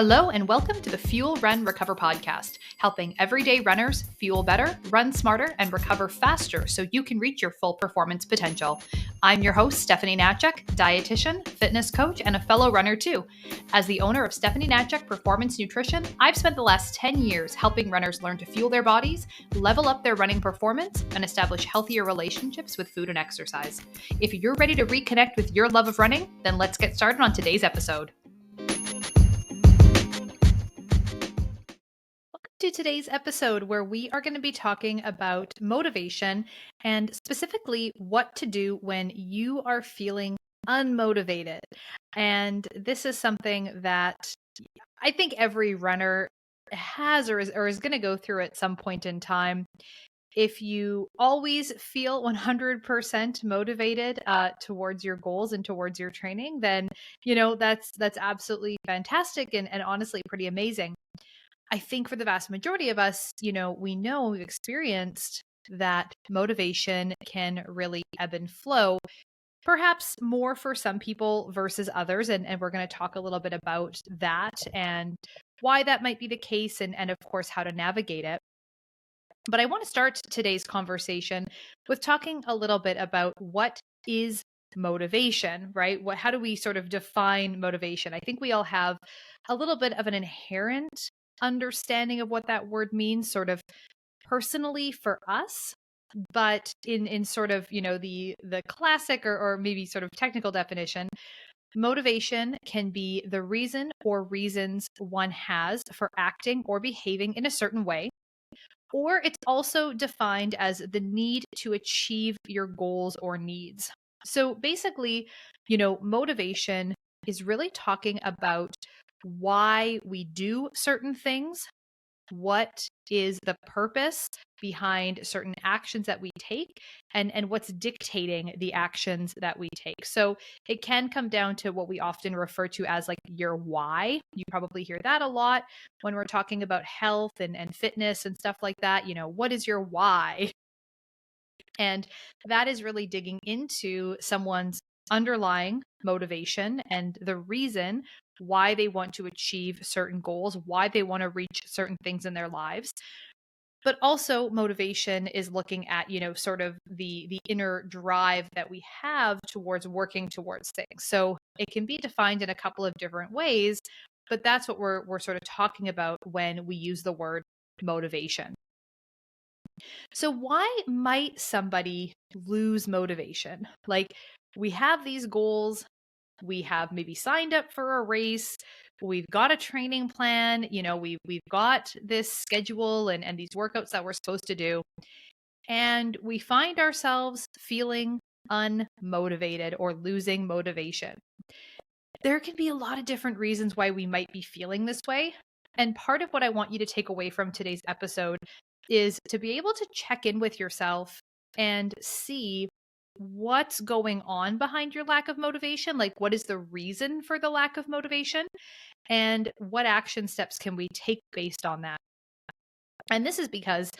Hello and welcome to the Fuel, Run, Recover podcast, helping everyday runners fuel better, run smarter, and recover faster so you can reach your full performance potential. I'm your host, Stephanie Natchek, dietitian, fitness coach, and a fellow runner too. As the owner of Stephanie Natchek Performance Nutrition, I've spent the last 10 years helping runners learn to fuel their bodies, level up their running performance, and establish healthier relationships with food and exercise. If you're ready to reconnect with your love of running, then let's get started on today's episode. To today's episode, where we are going to be talking about motivation and specifically what to do when you are feeling unmotivated. And this is something that I think every runner has or is going to go through at some point in time. If you always feel 100% motivated towards your goals and towards your training, then that's absolutely fantastic and honestly pretty amazing. I think for the vast majority of us, we've experienced that motivation can really ebb and flow, perhaps more for some people versus others. And we're going to talk a little bit about that and why that might be the case and of course, how to navigate it. But I want to start today's conversation with talking a little bit about what is motivation, right? How do we sort of define motivation? I think we all have a little bit of an inherent understanding of what that word means sort of personally for us, but in sort of the classic or maybe sort of technical definition, motivation can be the reason or reasons one has for acting or behaving in a certain way, or it's also defined as the need to achieve your goals or needs. So basically, motivation is really talking about why we do certain things, what is the purpose behind certain actions that we take, and what's dictating the actions that we take. So it can come down to what we often refer to as like your why. You probably hear that a lot when we're talking about health and fitness and stuff like that. What is your why? And that is really digging into someone's underlying motivation and the reason why they want to achieve certain goals, why they want to reach certain things in their lives. But also motivation is looking at, sort of the inner drive that we have towards working towards things. So it can be defined in a couple of different ways, but that's what we're sort of talking about when we use the word motivation. So why might somebody lose motivation? Like, we have these goals, we have maybe signed up for a race, we've got a training plan, we've got this schedule and these workouts that we're supposed to do, and we find ourselves feeling unmotivated or losing motivation. There can be a lot of different reasons why we might be feeling this way. And part of what I want you to take away from today's episode is to be able to check in with yourself and see what's going on behind your lack of motivation. Like, what is the reason for the lack of motivation? And what action steps can we take based on that? And this is because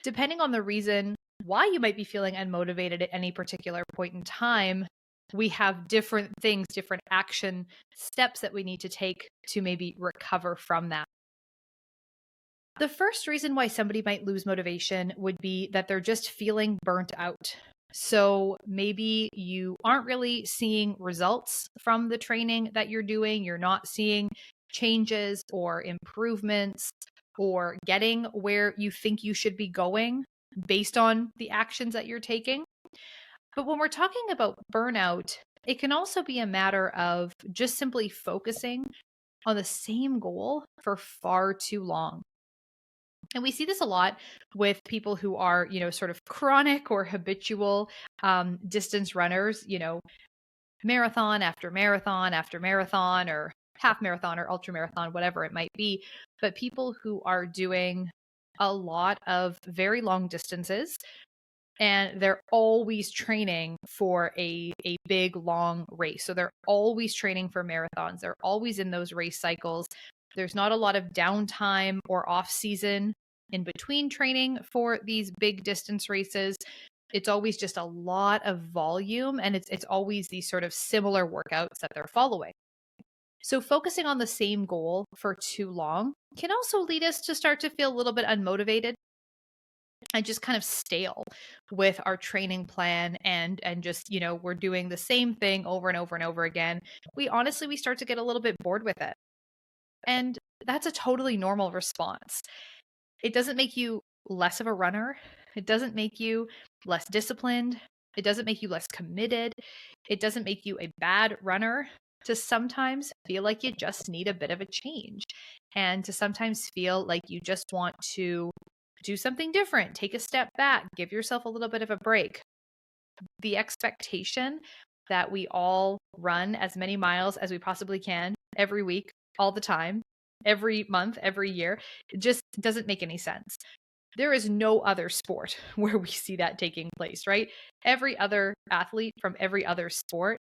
depending on the reason why you might be feeling unmotivated at any particular point in time, we have different things, different action steps that we need to take to maybe recover from that. The first reason why somebody might lose motivation would be that they're just feeling burnt out. So maybe you aren't really seeing results from the training that you're doing. You're not seeing changes or improvements or getting where you think you should be going based on the actions that you're taking. But when we're talking about burnout, it can also be a matter of just simply focusing on the same goal for far too long. And we see this a lot with people who are, sort of chronic or habitual distance runners, marathon after marathon after marathon, or half marathon or ultra marathon, whatever it might be. But people who are doing a lot of very long distances, and they're always training for a big, long race. So they're always training for marathons. They're always in those race cycles. There's not a lot of downtime or off season in between training for these big distance races. It's always just a lot of volume, and it's always these sort of similar workouts that they're following. So focusing on the same goal for too long can also lead us to start to feel a little bit unmotivated and just kind of stale with our training plan, and just, we're doing the same thing over and over and over again. We start to get a little bit bored with it. And that's a totally normal response. It doesn't make you less of a runner. It doesn't make you less disciplined. It doesn't make you less committed. It doesn't make you a bad runner to sometimes feel like you just need a bit of a change, and to sometimes feel like you just want to do something different, take a step back, give yourself a little bit of a break. The expectation that we all run as many miles as we possibly can every week, all the time, every month, every year, just doesn't make any sense. There is no other sport where we see that taking place, right? Every other athlete from every other sport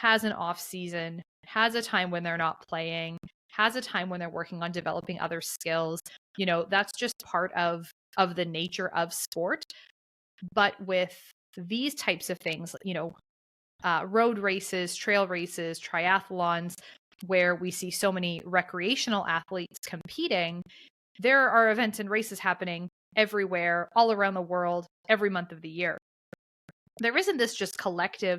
has an off season, has a time when they're not playing, has a time when they're working on developing other skills. That's just part of the nature of sport. But with these types of things, road races, trail races, triathlons, where we see so many recreational athletes competing, there are events and races happening everywhere, all around the world, every month of the year. There isn't this just collective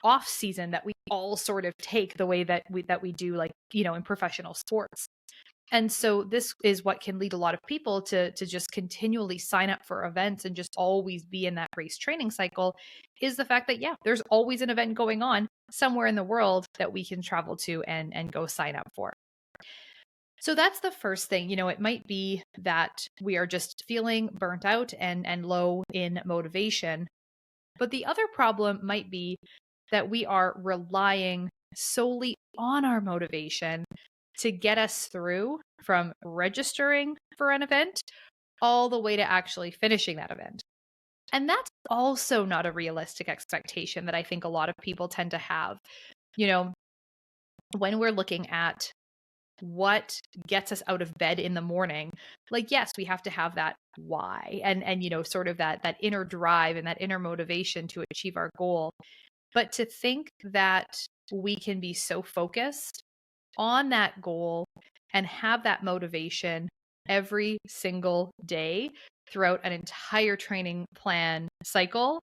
off season that we all sort of take the way that we do, like, in professional sports. And so this is what can lead a lot of people to just continually sign up for events and just always be in that race training cycle, is the fact that, yeah, there's always an event going on somewhere in the world that we can travel to and go sign up for. So that's the first thing. It might be that we are just feeling burnt out and low in motivation. But the other problem might be that we are relying solely on our motivation to get us through from registering for an event all the way to actually finishing that event. And that's also not a realistic expectation that I think a lot of people tend to have. When we're looking at what gets us out of bed in the morning, like, yes, we have to have that why and sort of that inner drive and that inner motivation to achieve our goal. But to think that we can be so focused on that goal and have that motivation every single day throughout an entire training plan cycle,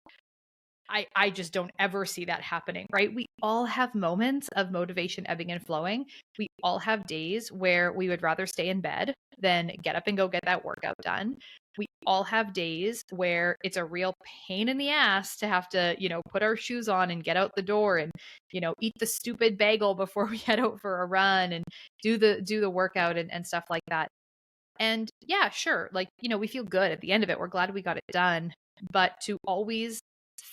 I just don't ever see that happening, right? We all have moments of motivation ebbing and flowing. We all have days where we would rather stay in bed than get up and go get that workout done. We all have days where it's a real pain in the ass to have to, put our shoes on and get out the door and, eat the stupid bagel before we head out for a run and do the workout and stuff like that. And yeah, sure, like, we feel good at the end of it. We're glad we got it done. But to always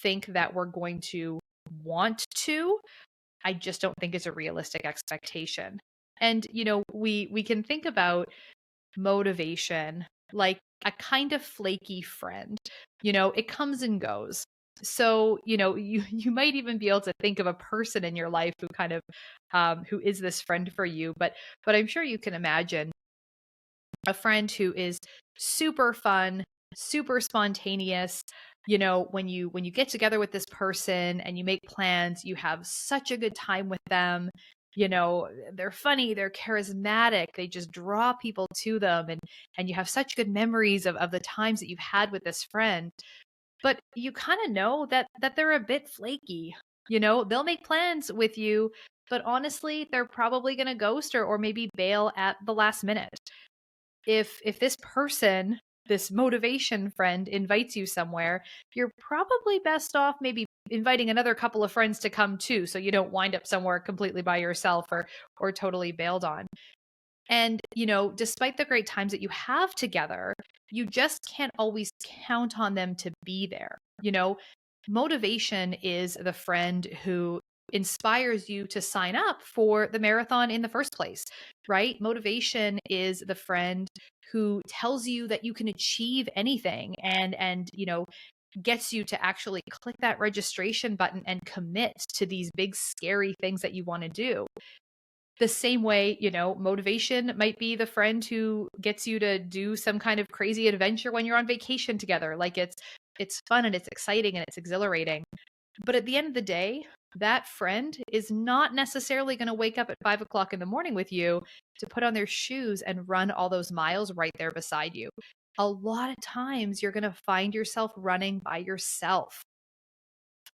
think that we're going to want to, I just don't think is a realistic expectation. And we can think about motivation like a kind of flaky friend. It comes and goes. So you might even be able to think of a person in your life who kind of who is this friend for you, but I'm sure you can imagine a friend who is super fun, super spontaneous. When you get together with this person and you make plans, you have such a good time with them. They're funny, they're charismatic, they just draw people to them, and you have such good memories of the times that you've had with this friend. But you kind of know that they're a bit flaky. They'll make plans with you, but honestly, they're probably going to ghost or maybe bail at the last minute. If this person, this motivation friend, invites you somewhere, you're probably best off maybe inviting another couple of friends to come too, so you don't wind up somewhere completely by yourself or totally bailed on. And despite the great times that you have together, you just can't always count on them to be there. Motivation is the friend who inspires you to sign up for the marathon in the first place, right? Motivation is the friend who tells you that you can achieve anything and gets you to actually click that registration button and commit to these big scary things that you want to do. The same way, motivation might be the friend who gets you to do some kind of crazy adventure when you're on vacation together. Like it's fun and it's exciting and it's exhilarating. But at the end of the day, that friend is not necessarily going to wake up at 5 o'clock in the morning with you to put on their shoes and run all those miles right there beside you. A lot of times you're going to find yourself running by yourself.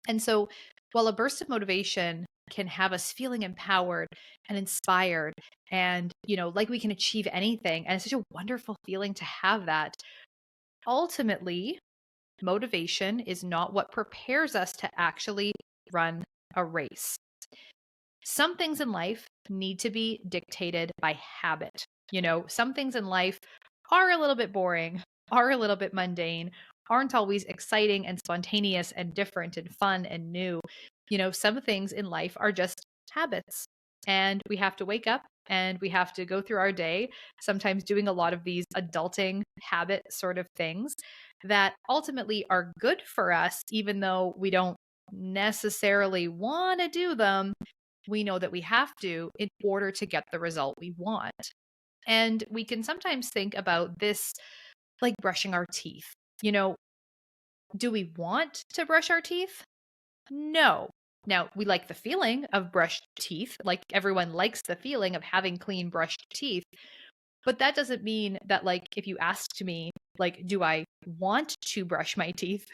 And so while a burst of motivation can have us feeling empowered and inspired and, like we can achieve anything, and it's such a wonderful feeling to have that, ultimately, motivation is not what prepares us to actually run a race. Some things in life need to be dictated by habit. Some things in life are a little bit boring, are a little bit mundane, aren't always exciting and spontaneous and different and fun and new. Some things in life are just habits. And we have to wake up and we have to go through our day, sometimes doing a lot of these adulting habit sort of things that ultimately are good for us, even though we don't necessarily want to do them. We know that we have to in order to get the result we want. And we can sometimes think about this like brushing our teeth. Do we want to brush our teeth? No. Now, we like the feeling of brushed teeth. Like everyone likes the feeling of having clean brushed teeth. But that doesn't mean that, like, if you asked me, like, do I want to brush my teeth?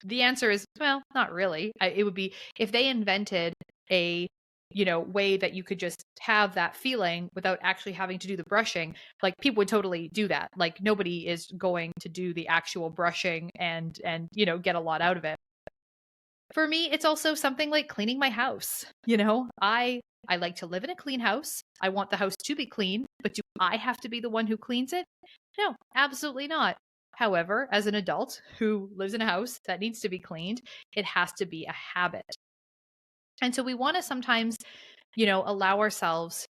The answer is, well, not really. It would be if they invented a, way that you could just have that feeling without actually having to do the brushing, like people would totally do that. Like nobody is going to do the actual brushing and get a lot out of it. For me, it's also something like cleaning my house. I like to live in a clean house. I want the house to be clean, but do I have to be the one who cleans it? No, absolutely not. However, as an adult who lives in a house that needs to be cleaned, it has to be a habit. And so we want to sometimes, allow ourselves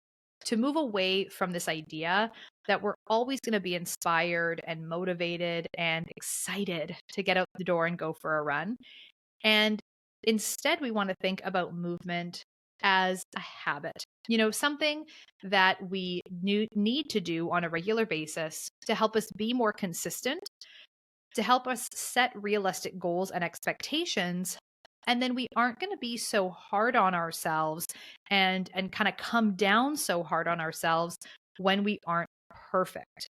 to move away from this idea that we're always going to be inspired and motivated and excited to get out the door and go for a run. And instead, we want to think about movement as a habit, something that we need to do on a regular basis to help us be more consistent, to help us set realistic goals and expectations. And then we aren't going to be so hard on ourselves and kind of come down so hard on ourselves when we aren't perfect.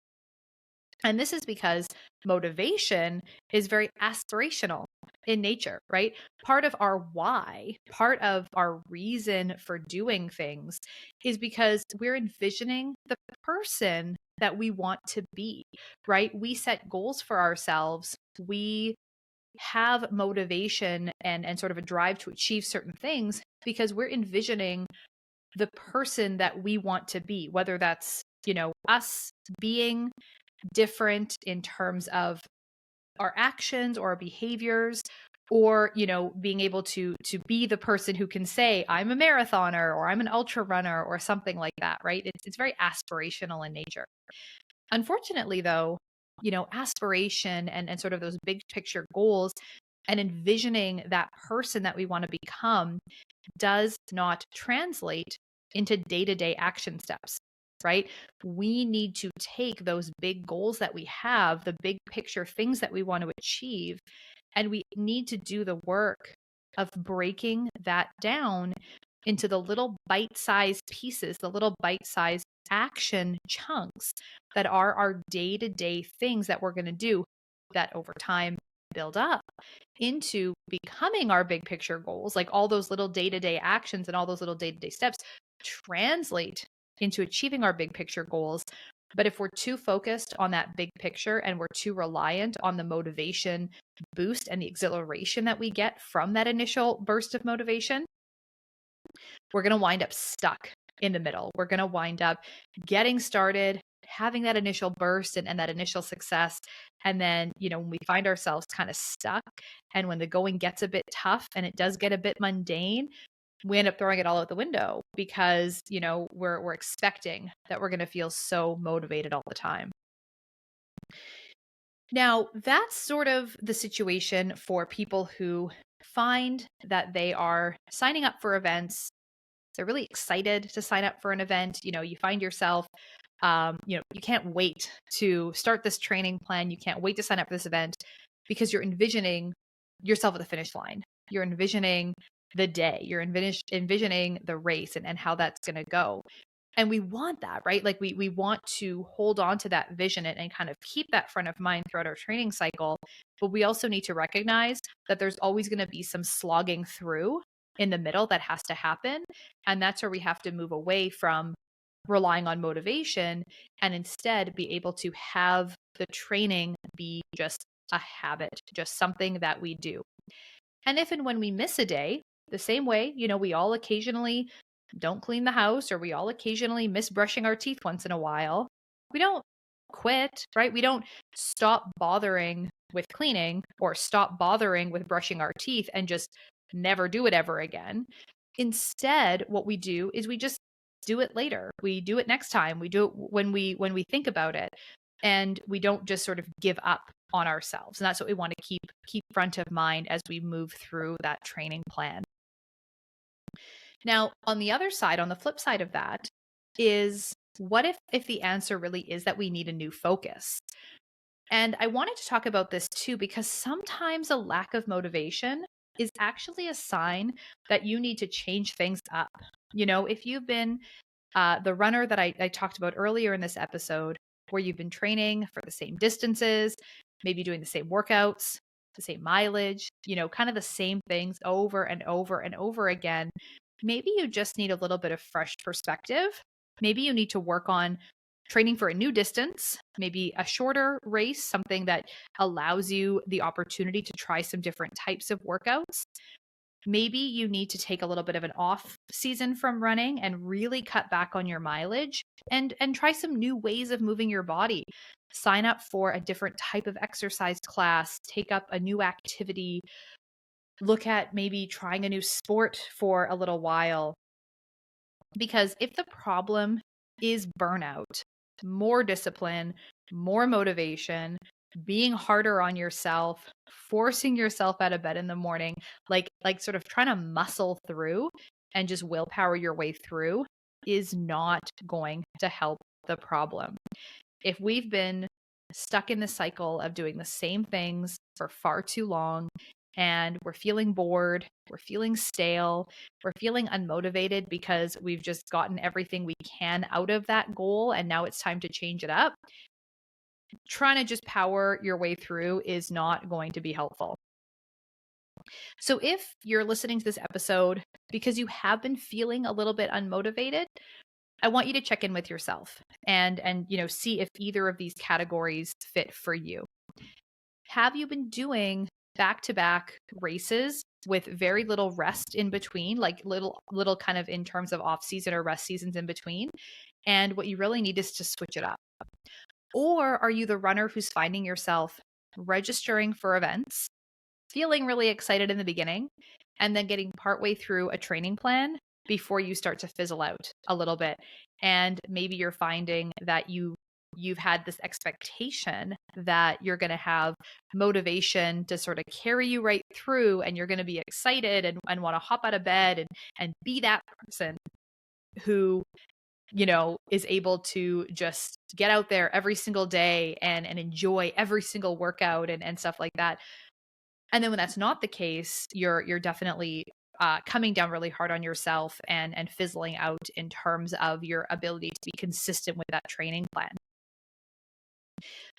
And this is because motivation is very aspirational in nature, right? Part of our why, part of our reason for doing things is because we're envisioning the person that we want to be, right? We set goals for ourselves. We have motivation and sort of a drive to achieve certain things because we're envisioning the person that we want to be, whether that's, us being different in terms of our actions or our behaviors, or being able to be the person who can say I'm a marathoner or I'm an ultra runner or something like that, right? It's very aspirational in nature. Unfortunately though, aspiration and sort of those big picture goals and envisioning that person that we want to become does not translate into day-to-day action steps, right? We need to take those big goals that we have, the big picture things that we want to achieve, and we need to do the work of breaking that down into the little bite-sized pieces, the little bite-sized action chunks that are our day-to-day things that we're going to do that over time build up into becoming our big picture goals. Like all those little day-to-day actions and all those little day-to-day steps translate into achieving our big picture goals. But if we're too focused on that big picture and we're too reliant on the motivation boost and the exhilaration that we get from that initial burst of motivation, we're going to wind up stuck in the middle. We're going to wind up getting started, having that initial burst and that initial success. And then, when we find ourselves kind of stuck and when the going gets a bit tough and it does get a bit mundane, we end up throwing it all out the window because, we're expecting that we're going to feel so motivated all the time. Now, that's sort of the situation for people who find that they are signing up for events. They're really excited to sign up for an event. You find yourself, you can't wait to start this training plan. You can't wait to sign up for this event because you're envisioning yourself at the finish line. You're envisioning the day. You're envisioning the race and how that's going to go. And we want that, right? Like we want to hold on to that vision and kind of keep that front of mind throughout our training cycle. But we also need to recognize that there's always going to be some slogging through in the middle that has to happen. And that's where we have to move away from relying on motivation and instead be able to have the training be just a habit, just something that we do. And if and when we miss a day, the same way, we all occasionally don't clean the house or we all occasionally miss brushing our teeth once in a while, we don't quit, right? We don't stop bothering with cleaning or stop bothering with brushing our teeth and just never do it ever again. Instead, what we do is we just do it later. We do it next time. We do it when we think about it. And we don't just sort of give up on ourselves. And that's what we want to keep front of mind as we move through that training plan. Now, on the other side, on the flip side of that, is what if the answer really is that we need a new focus? And I wanted to talk about this too, because sometimes a lack of motivation is actually a sign that you need to change things up. If you've been the runner that I talked about earlier in this episode, where you've been training for the same distances, maybe doing the same workouts, the same mileage, kind of the same things over and over and over again, maybe you just need a little bit of fresh perspective. Maybe you need to work on training for a new distance, maybe a shorter race, something that allows you the opportunity to try some different types of workouts. Maybe you need to take a little bit of an off season from running and really cut back on your mileage and try some new ways of moving your body. Sign up for a different type of exercise class, take up a new activity, look at maybe trying a new sport for a little while. Because if the problem is burnout, more discipline, more motivation, being harder on yourself, forcing yourself out of bed in the morning, like sort of trying to muscle through and just willpower your way through is not going to help the problem. If we've been stuck in the cycle of doing the same things for far too long and we're feeling bored, we're feeling stale, we're feeling unmotivated because we've just gotten everything we can out of that goal and now it's time to change it up, trying to just power your way through is not going to be helpful. So if you're listening to this episode because you have been feeling a little bit unmotivated, I want you to check in with yourself and see if either of these categories fit for you. Have you been doing back-to-back races with very little rest in between, like little kind of in terms of off season or rest seasons in between? And what you really need is to switch it up. Or are you the runner who's finding yourself registering for events, feeling really excited in the beginning, and then getting partway through a training plan before you start to fizzle out a little bit? And maybe you're finding that you've had this expectation that you're going to have motivation to sort of carry you right through and you're going to be excited and want to hop out of bed and be that person who is able to just get out there every single day and enjoy every single workout and stuff like that. And then when that's not the case, you're definitely coming down really hard on yourself and fizzling out in terms of your ability to be consistent with that training plan.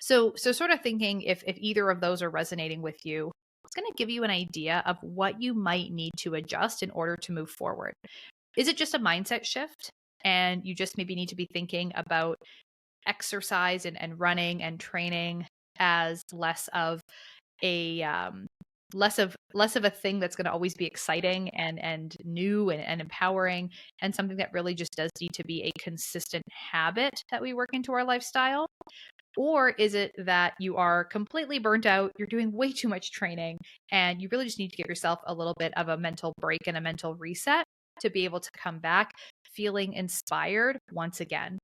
So sort of thinking if either of those are resonating with you, it's going to give you an idea of what you might need to adjust in order to move forward. Is it just a mindset shift? And you just maybe need to be thinking about exercise and running and training as less of a less of a thing that's going to always be exciting and new and empowering, and something that really just does need to be a consistent habit that we work into our lifestyle? Or is it that you are completely burnt out, you're doing way too much training, and you really just need to give yourself a little bit of a mental break and a mental reset to be able to come back feeling inspired once again?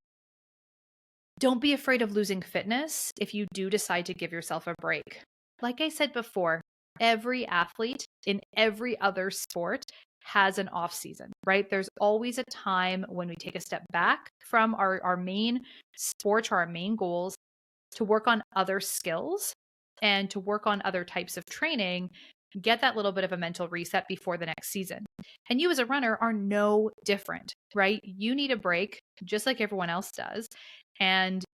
Don't be afraid of losing fitness if you do decide to give yourself a break. Like I said before, every athlete in every other sport has an off season, right? There's always a time when we take a step back from our main sport or our main goals to work on other skills and to work on other types of training get that little bit of a mental reset before the next season. And you as a runner are no different, right? You need a break just like everyone else does. And,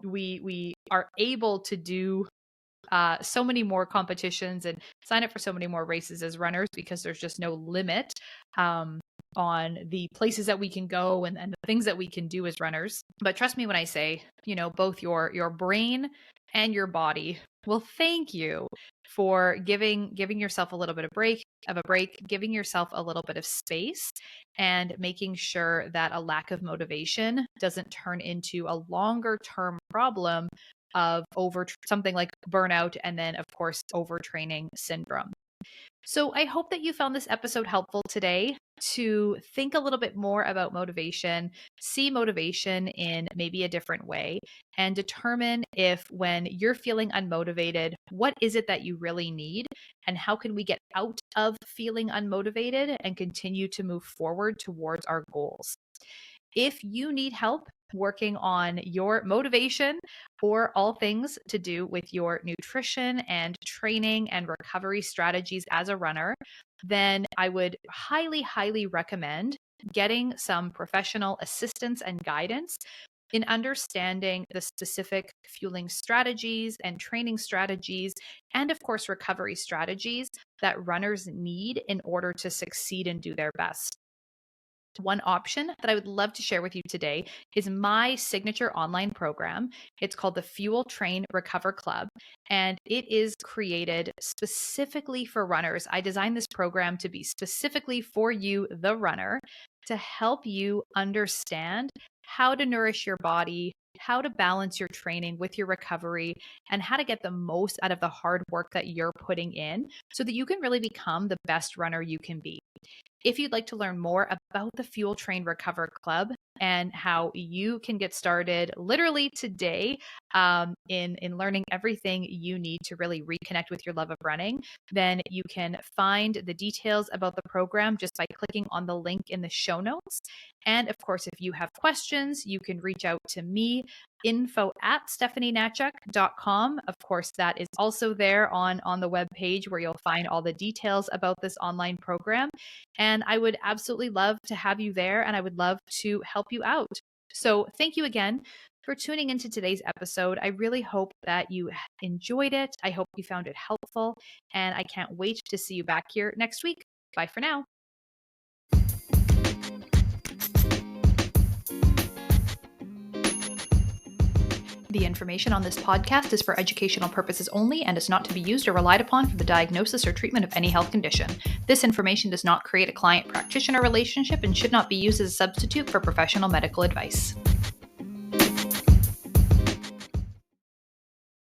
we are able to do so many more competitions and sign up for so many more races as runners because there's just no limit on the places that we can go and the things that we can do as runners. But trust me when I say, both your brain and your body will thank you for giving yourself a little bit of a break, giving yourself a little bit of space, and making sure that a lack of motivation doesn't turn into a longer term problem of something like burnout and then of course overtraining syndrome. So I hope that you found this episode helpful today to think a little bit more about motivation, see motivation in maybe a different way, and determine if when you're feeling unmotivated, what is it that you really need? And how can we get out of feeling unmotivated and continue to move forward towards our goals? If you need help working on your motivation or all things to do with your nutrition and training and recovery strategies as a runner, then I would highly, highly recommend getting some professional assistance and guidance in understanding the specific fueling strategies and training strategies, and of course, recovery strategies that runners need in order to succeed and do their best. One option that I would love to share with you today is my signature online program. It's called the Fuel Train Recover Club, and it is created specifically for runners. I designed this program to be specifically for you, the runner, to help you understand how to nourish your body, how to balance your training with your recovery, and how to get the most out of the hard work that you're putting in so that you can really become the best runner you can be. If you'd like to learn more about the Fuel Train Recover Club and how you can get started literally today in learning everything you need to really reconnect with your love of running, then you can find the details about the program just by clicking on the link in the show notes. And of course, if you have questions, you can reach out to me, info@stephanienatchuk.com. Of course, that is also there on the webpage where you'll find all the details about this online program. And I would absolutely love to have you there, and I would love to help you out. So thank you again for tuning into today's episode. I really hope that you enjoyed it. I hope you found it helpful, and I can't wait to see you back here next week. Bye for now. The information on this podcast is for educational purposes only and is not to be used or relied upon for the diagnosis or treatment of any health condition. This information does not create a client-practitioner relationship and should not be used as a substitute for professional medical advice.